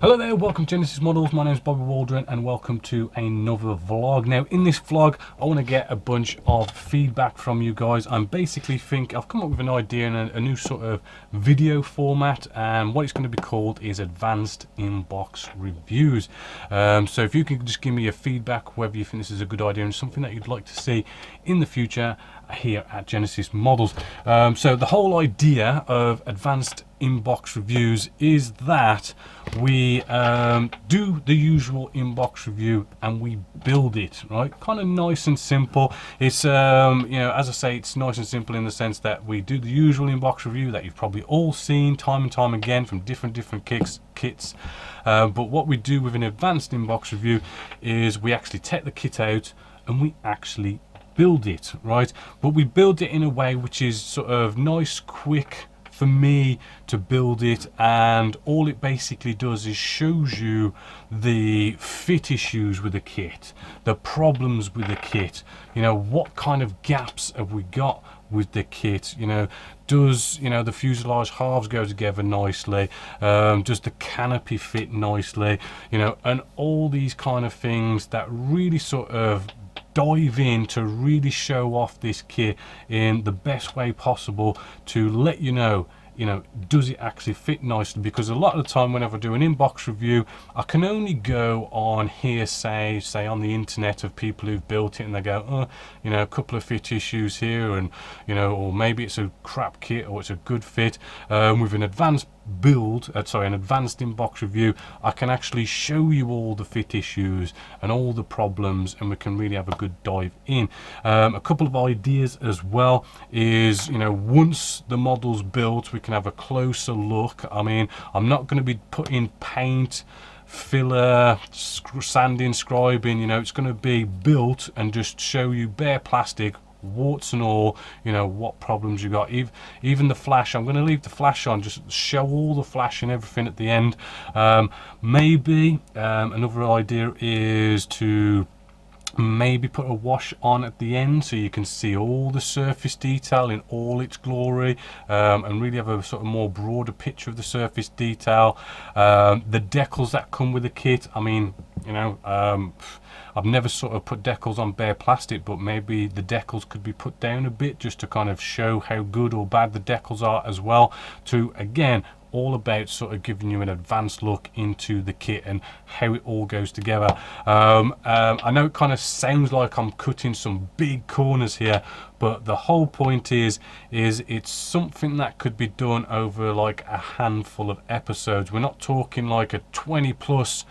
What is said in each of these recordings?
Hello there, welcome to Genesis Models. My name is Bobby Waldron and welcome to another vlog. Now in this vlog I want to get a bunch of feedback from you guys. I've come up with an idea and a new sort of video format, and what it's going to be called is Advanced Inbox Reviews. So if you can just give me your feedback whether you think this is a good idea and something that you'd like to see in the future here at Genesis Models. So the whole idea of Advanced Inbox Reviews is that we do the usual inbox review and we build it, right? Kind of nice and simple. It's as I say, it's nice and simple in the sense that we do the usual inbox review that you've probably all seen time and time again from different kits. But what we do with an advanced inbox review is we actually take the kit out and we actually build it, right? But we build it in a way which is sort of nice, quick for me to build it, and all it basically does is shows you the fit issues with the kit, the problems with the kit, what kind of gaps have we got with the kit, does the fuselage halves go together nicely, does the canopy fit nicely, and all these kind of things that really sort of dive in to really show off this kit in the best way possible to let you know, does it actually fit nicely? Because a lot of the time whenever I do an inbox review, I can only go on hearsay, say on the internet, of people who've built it, and they go, a couple of fit issues here, and or maybe it's a crap kit or it's a good fit. With an advanced an advanced inbox review, I can actually show you all the fit issues and all the problems, and we can really have a good dive in. A couple of ideas as well is, once the model's built, we can have a closer look. I mean, I'm not going to be putting paint, filler, sanding, scribing, it's going to be built and just show you bare plastic, warts and all, what problems you got. Even the flash, I'm going to leave the flash on, just show all the flash and everything at the end. Maybe another idea is to maybe put a wash on at the end so you can see all the surface detail in all its glory, and really have a sort of more broader picture of the surface detail. The decals that come with the kit, I mean, I've never sort of put decals on bare plastic, but maybe the decals could be put down a bit just to kind of show how good or bad the decals are as well, to again all about sort of giving you an advanced look into the kit and how it all goes together. I know it kind of sounds like I'm cutting some big corners here, but the whole point is it's something that could be done over like a handful of episodes. We're not talking like a 20 plus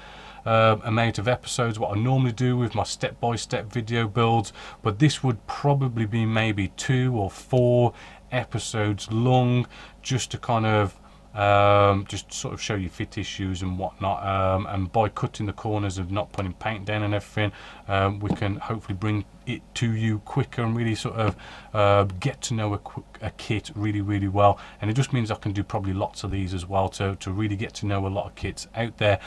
amount of episodes what I normally do with my step-by-step video builds, but this would probably be maybe 2 or 4 episodes long, just to kind of just sort of show you fit issues and whatnot, and by cutting the corners of not putting paint down and everything, we can hopefully bring it to you quicker and really sort of get to know a kit really well. And it just means I can do probably lots of these as well to really get to know a lot of kits out there.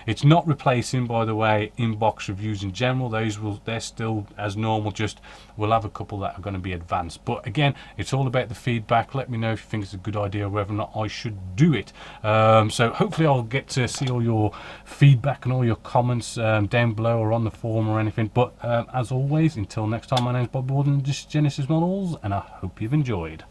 It's not replacing, by the way, inbox reviews in general. They're still as normal, just we'll have a couple that are going to be advanced. But again, it's all about the feedback. Let me know if you think it's a good idea, whether or not I should do it. So hopefully I'll get to see all your feedback and all your comments down below or on the forum or anything. But as always, until next time, my name is Bob Waldron, this is Genesis Models, and I hope you've enjoyed.